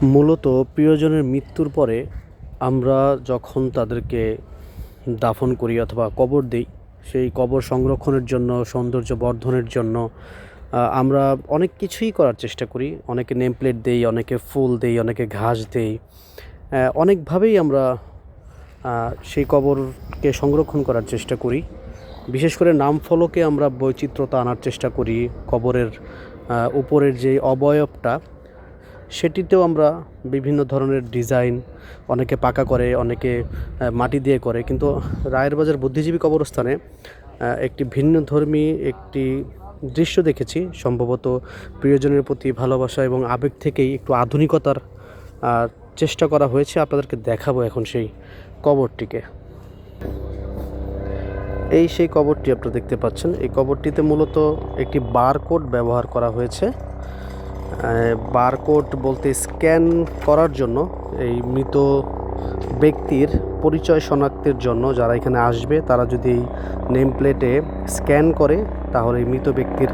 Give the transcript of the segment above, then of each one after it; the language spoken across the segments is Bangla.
মূলত প্রিয়জনের মৃত্যুর পরে আমরা যখন তাদেরকে দাফন করি অথবা কবর দিই, সেই কবর সংরক্ষণের জন্য, সৌন্দর্য বর্ধনের জন্য আমরা অনেক কিছুই করার চেষ্টা করি। অনেকে নেম প্লেট দেই, অনেকে ফুল দেই, অনেকে ঘাস দেই। অনেকভাবেই আমরা সেই কবরকে সংরক্ষণ করার চেষ্টা করি। বিশেষ করে নাম ফলকে আমরা বৈচিত্র্যতা আনার চেষ্টা করি। কবরের উপরের যে অবয়বটা, সেটিতেও আমরা বিভিন্ন ধরনের ডিজাইন, অনেকে পাকা করে, অনেকে মাটি দিয়ে করে। কিন্তু রায়ের বাজার বুদ্ধিজীবী কবরস্থানে একটি ভিন্নধর্মী একটি দৃশ্য দেখেছি। সম্ভবত প্রিয়জনের প্রতি ভালোবাসা এবং আবেগ থেকেই একটু আধুনিকতার চেষ্টা করা হয়েছে। আপনাদেরকে দেখাবো এখন সেই কবরটিকে। এই সেই কবরটি আপনারা দেখতে পাচ্ছেন। এই কবরটিতে মূলত একটি বারকোড ব্যবহার করা হয়েছে। বারকোড বলতে স্ক্যান করার জন্য, এই মৃত ব্যক্তির পরিচয় শনাক্তের জন্য যারা এখানে আসবে তারা যদি এই নেম প্লেটে স্ক্যান করে তাহলে এই মৃত ব্যক্তির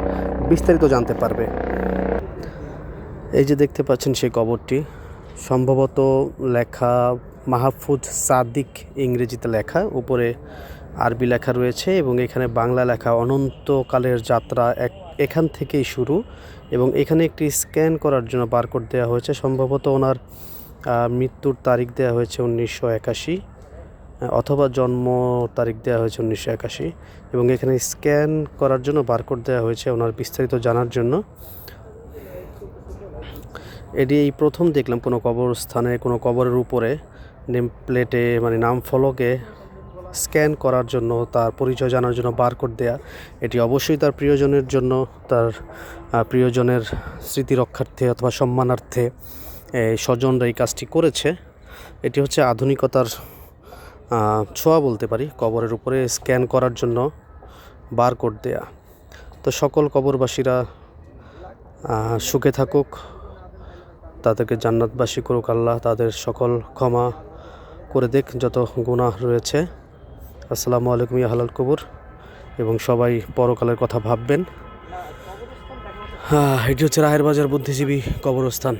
বিস্তারিত জানতে পারবে। এই যে দেখতে পাচ্ছেন সেই কবরটি, সম্ভবত লেখা মাহফুজ সাদিক, ইংরেজিতে লেখা, উপরে আরবি লেখা রয়েছে এবং এখানে বাংলা লেখা অনন্তকালের যাত্রা এখান থেকেই শুরু। এবং এখানে একটি স্ক্যান করার জন্য বারকোড দেওয়া হয়েছে। সম্ভবত ওনার মৃত্যুর তারিখ দেওয়া হয়েছে 1981 অথবা জন্ম তারিখ দেওয়া হয়েছে 1981 এবং এখানে স্ক্যান করার জন্য বারকোড দেওয়া হয়েছে ওনার বিস্তারিত জানার জন্য। এটি এই প্রথম দেখলাম কোনো কবরস্থানে, কোনো কবরের উপরে নেম প্লেটে মানে নাম ফলকে স্ক্যান করার জন্য, তার পরিচয় জানার জন্য বারকোড দেয়া। এটি অবশ্যই তার প্রিয়জনের জন্য, তার প্রিয়জনের স্মৃতি রক্ষার্থে অথবা সম্মানার্থে স্বজনরা এই কাজটি করেছে। এটি হচ্ছে আধুনিকতার ছোঁয়া বলতে পারি, কবরের উপরে স্ক্যান করার জন্য বারকোড দেয়া। তো সকল কবরবাসীরা সুখে থাকুক, তাদেরকে জান্নাতবাসী করুক আল্লাহ, তাদের সকল ক্ষমা করে দেখ যত গুনাহ রয়েছে। আসসালামু আলাইকুম ইয়া হালাল কবর। এবং সবাই পরকালের কথা ভাববেন। এটি হচ্ছে রায়ের বাজার বুদ্ধিজীবী কবরস্থান।